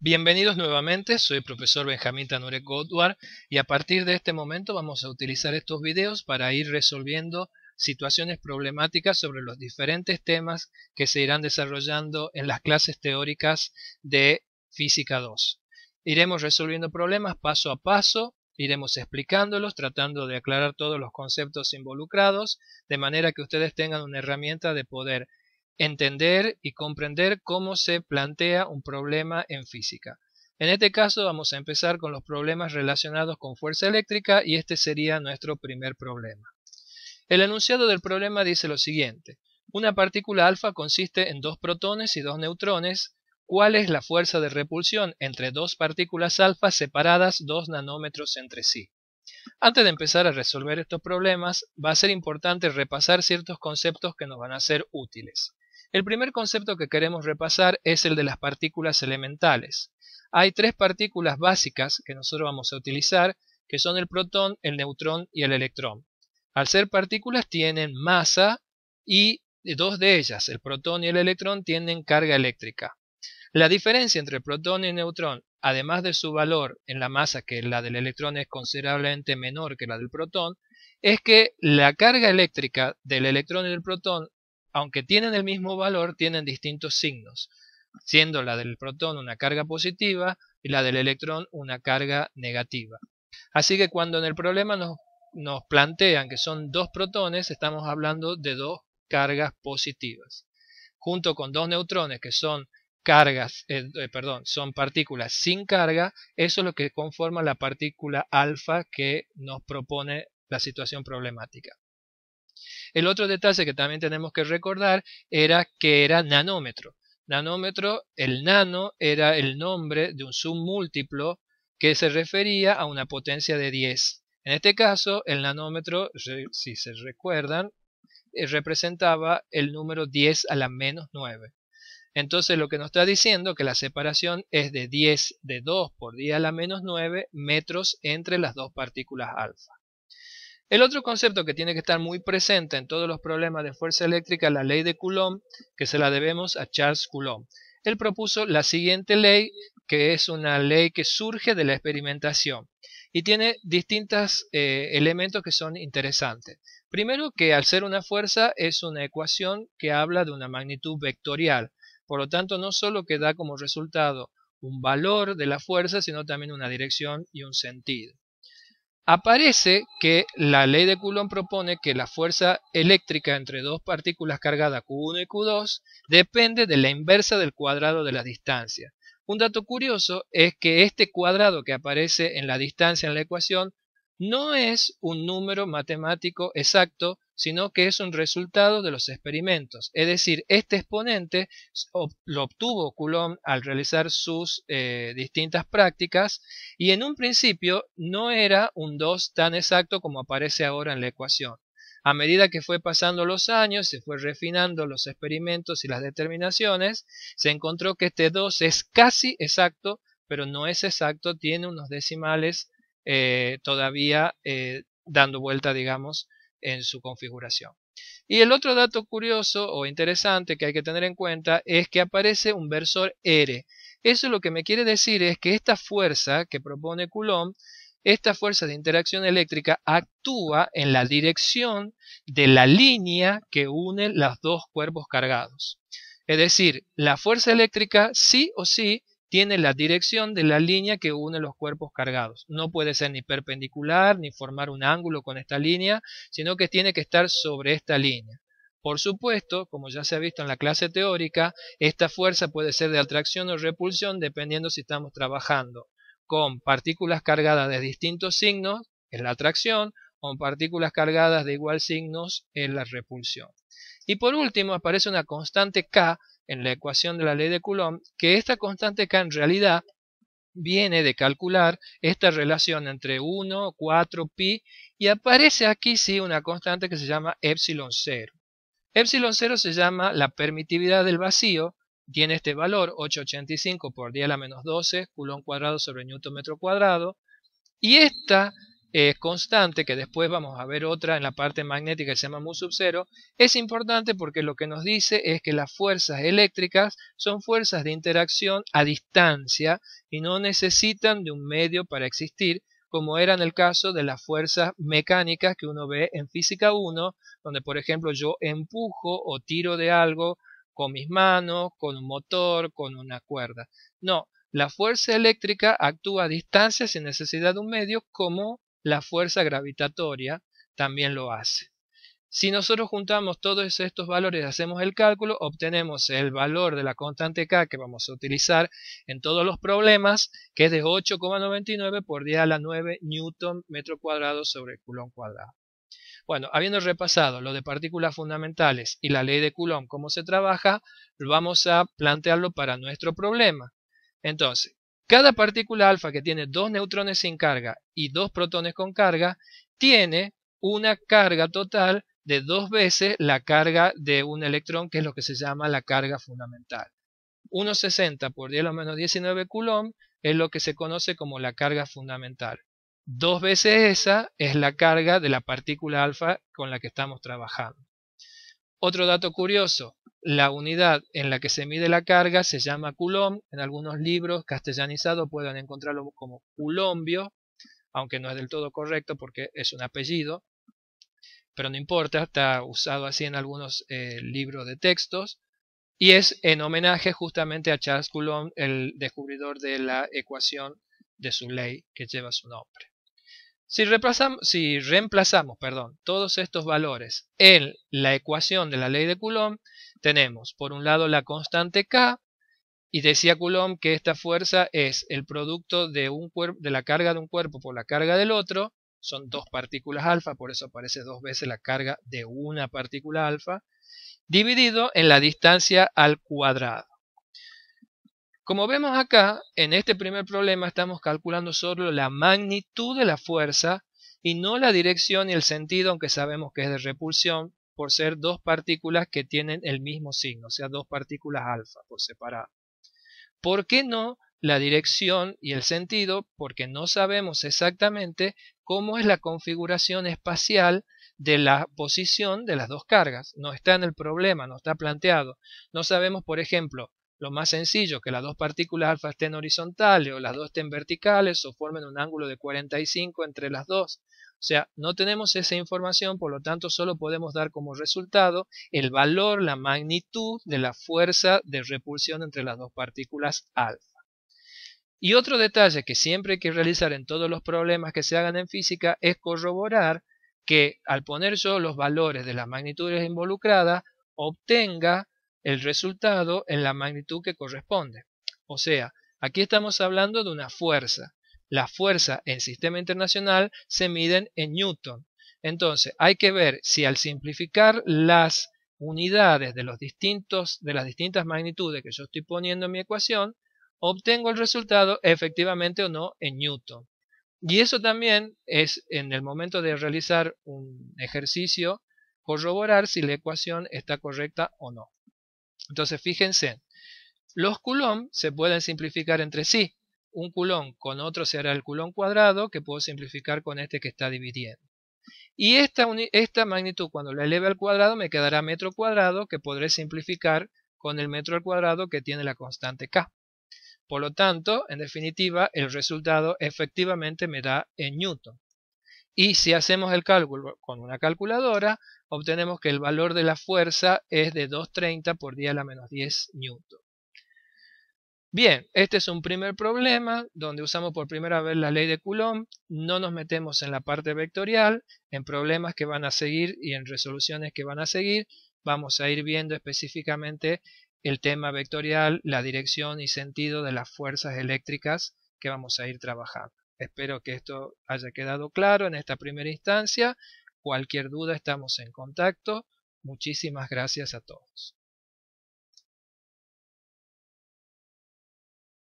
Bienvenidos nuevamente, soy el profesor Benjamín Tanure Godward y a partir de este momento vamos a utilizar estos videos para ir resolviendo situaciones problemáticas sobre los diferentes temas que se irán desarrollando en las clases teóricas de Física 2. Iremos resolviendo problemas paso a paso, iremos explicándolos, tratando de aclarar todos los conceptos involucrados, de manera que ustedes tengan una herramienta de poder entender y comprender cómo se plantea un problema en física. En este caso vamos a empezar con los problemas relacionados con fuerza eléctrica y este sería nuestro primer problema. El enunciado del problema dice lo siguiente: una partícula alfa consiste en dos protones y dos neutrones. ¿Cuál es la fuerza de repulsión entre dos partículas alfa separadas 2 nanómetros entre sí? Antes de empezar a resolver estos problemas, va a ser importante repasar ciertos conceptos que nos van a ser útiles. El primer concepto que queremos repasar es el de las partículas elementales. Hay tres partículas básicas que nosotros vamos a utilizar, que son el protón, el neutrón y el electrón. Al ser partículas tienen masa y dos de ellas, el protón y el electrón, tienen carga eléctrica. La diferencia entre el protón y el neutrón, además de su valor en la masa, que la del electrón es considerablemente menor que la del protón, es que la carga eléctrica del electrón y del protón, aunque tienen el mismo valor, tienen distintos signos, siendo la del protón una carga positiva y la del electrón una carga negativa. Así que cuando en el problema nos plantean que son dos protones, estamos hablando de dos cargas positivas, junto con dos neutrones que son son partículas sin carga. Eso es lo que conforma la partícula alfa que nos propone la situación problemática. El otro detalle que también tenemos que recordar era que era nanómetro. Nanómetro, el nano era el nombre de un submúltiplo que se refería a una potencia de 10. En este caso, el nanómetro, si se recuerdan, representaba el número 10 a la menos 9. Entonces lo que nos está diciendo que la separación es de 10 de 2 por 10 a la menos 9 metros entre las dos partículas alfa. El otro concepto que tiene que estar muy presente en todos los problemas de fuerza eléctrica es la ley de Coulomb, que se la debemos a Charles Coulomb. Él propuso la siguiente ley, que es una ley que surge de la experimentación y tiene distintos elementos que son interesantes. Primero, que al ser una fuerza es una ecuación que habla de una magnitud vectorial. Por lo tanto, no solo que da como resultado un valor de la fuerza, sino también una dirección y un sentido. Aparece que la ley de Coulomb propone que la fuerza eléctrica entre dos partículas cargadas Q1 y Q2 depende de la inversa del cuadrado de la distancia. Un dato curioso es que este cuadrado que aparece en la distancia en la ecuación no es un número matemático exacto, sino que es un resultado de los experimentos. Es decir, este exponente lo obtuvo Coulomb al realizar sus distintas prácticas y en un principio no era un 2 tan exacto como aparece ahora en la ecuación. A medida que fue pasando los años, se fue refinando los experimentos y las determinaciones, se encontró que este 2 es casi exacto, pero no es exacto, tiene unos decimales todavía dando vuelta, digamos, en su configuración. Y el otro dato curioso o interesante que hay que tener en cuenta es que aparece un versor R. Eso lo que me quiere decir es que esta fuerza que propone Coulomb, esta fuerza de interacción eléctrica, actúa en la dirección de la línea que une los dos cuerpos cargados. Es decir, la fuerza eléctrica sí o sí tiene la dirección de la línea que une los cuerpos cargados. No puede ser ni perpendicular ni formar un ángulo con esta línea, sino que tiene que estar sobre esta línea. Por supuesto, como ya se ha visto en la clase teórica, esta fuerza puede ser de atracción o repulsión dependiendo si estamos trabajando con partículas cargadas de distintos signos en la atracción o con partículas cargadas de igual signos en la repulsión. Y por último aparece una constante K en la ecuación de la ley de Coulomb, que esta constante K en realidad viene de calcular esta relación entre 1, 4, pi, y aparece aquí sí una constante que se llama epsilon 0. Epsilon 0 se llama la permitividad del vacío, tiene este valor 885 por 10 a la menos 12 Coulomb cuadrado sobre Newton metro cuadrado, y esta constante, que después vamos a ver otra en la parte magnética que se llama mu sub 0, es importante porque lo que nos dice es que las fuerzas eléctricas son fuerzas de interacción a distancia y no necesitan de un medio para existir, como era en el caso de las fuerzas mecánicas que uno ve en física 1, donde por ejemplo yo empujo o tiro de algo con mis manos, con un motor, con una cuerda. No, la fuerza eléctrica actúa a distancia sin necesidad de un medio, como la fuerza gravitatoria también lo hace. Si nosotros juntamos todos estos valores y hacemos el cálculo, obtenemos el valor de la constante K que vamos a utilizar en todos los problemas, que es de 8,99 por 10 a la 9 newton metro cuadrado sobre Coulomb cuadrado. Bueno, habiendo repasado lo de partículas fundamentales y la ley de Coulomb, cómo se trabaja, vamos a plantearlo para nuestro problema. Entonces, cada partícula alfa que tiene 2 neutrones sin carga y 2 protones con carga, tiene una carga total de 2 veces la carga de un electrón, que es lo que se llama la carga fundamental. 1,60 por 10 a la menos 19 Coulomb es lo que se conoce como la carga fundamental. 2 veces esa es la carga de la partícula alfa con la que estamos trabajando. Otro dato curioso, la unidad en la que se mide la carga se llama Coulomb. En algunos libros castellanizados pueden encontrarlo como coulombio, aunque no es del todo correcto porque es un apellido, pero no importa, está usado así en algunos libros de textos, y es en homenaje justamente a Charles Coulomb, el descubridor de la ecuación de su ley que lleva su nombre. Si reemplazamos todos estos valores en la ecuación de la ley de Coulomb, tenemos por un lado la constante K, y decía Coulomb que esta fuerza es el producto de la carga de un cuerpo por la carga del otro, son 2 partículas alfa, por eso aparece 2 veces la carga de una partícula alfa, dividido en la distancia al cuadrado. Como vemos acá, en este primer problema estamos calculando solo la magnitud de la fuerza y no la dirección y el sentido, aunque sabemos que es de repulsión, por ser 2 partículas que tienen el mismo signo, o sea, 2 partículas alfa por separado. ¿Por qué no la dirección y el sentido? Porque no sabemos exactamente cómo es la configuración espacial de la posición de las 2 cargas. No está en el problema, no está planteado. No sabemos, por ejemplo, lo más sencillo, que las 2 partículas alfa estén horizontales o las 2 estén verticales o formen un ángulo de 45 entre las 2. O sea, no tenemos esa información, por lo tanto solo podemos dar como resultado el valor, la magnitud de la fuerza de repulsión entre las 2 partículas alfa. Y otro detalle que siempre hay que realizar en todos los problemas que se hagan en física es corroborar que al poner yo los valores de las magnitudes involucradas, obtenga el resultado en la magnitud que corresponde. O sea, aquí estamos hablando de una fuerza. La fuerza en sistema internacional se miden en Newton. Entonces, hay que ver si al simplificar las unidades de las distintas magnitudes que yo estoy poniendo en mi ecuación, obtengo el resultado efectivamente o no en Newton. Y eso también es, en el momento de realizar un ejercicio, corroborar si la ecuación está correcta o no. Entonces, fíjense, los Coulomb se pueden simplificar entre sí. Un Coulomb con otro será el Coulomb cuadrado, que puedo simplificar con este que está dividiendo. Y esta magnitud, cuando la eleve al cuadrado, me quedará metro cuadrado, que podré simplificar con el metro al cuadrado que tiene la constante K. Por lo tanto, en definitiva, el resultado efectivamente me da en Newton. Y si hacemos el cálculo con una calculadora, obtenemos que el valor de la fuerza es de 230 por 10 a la menos 10 newton. Bien, este es un primer problema donde usamos por primera vez la ley de Coulomb. No nos metemos en la parte vectorial, en problemas que van a seguir y en resoluciones que van a seguir. Vamos a ir viendo específicamente el tema vectorial, la dirección y sentido de las fuerzas eléctricas que vamos a ir trabajando. Espero que esto haya quedado claro en esta primera instancia. Cualquier duda estamos en contacto. Muchísimas gracias a todos.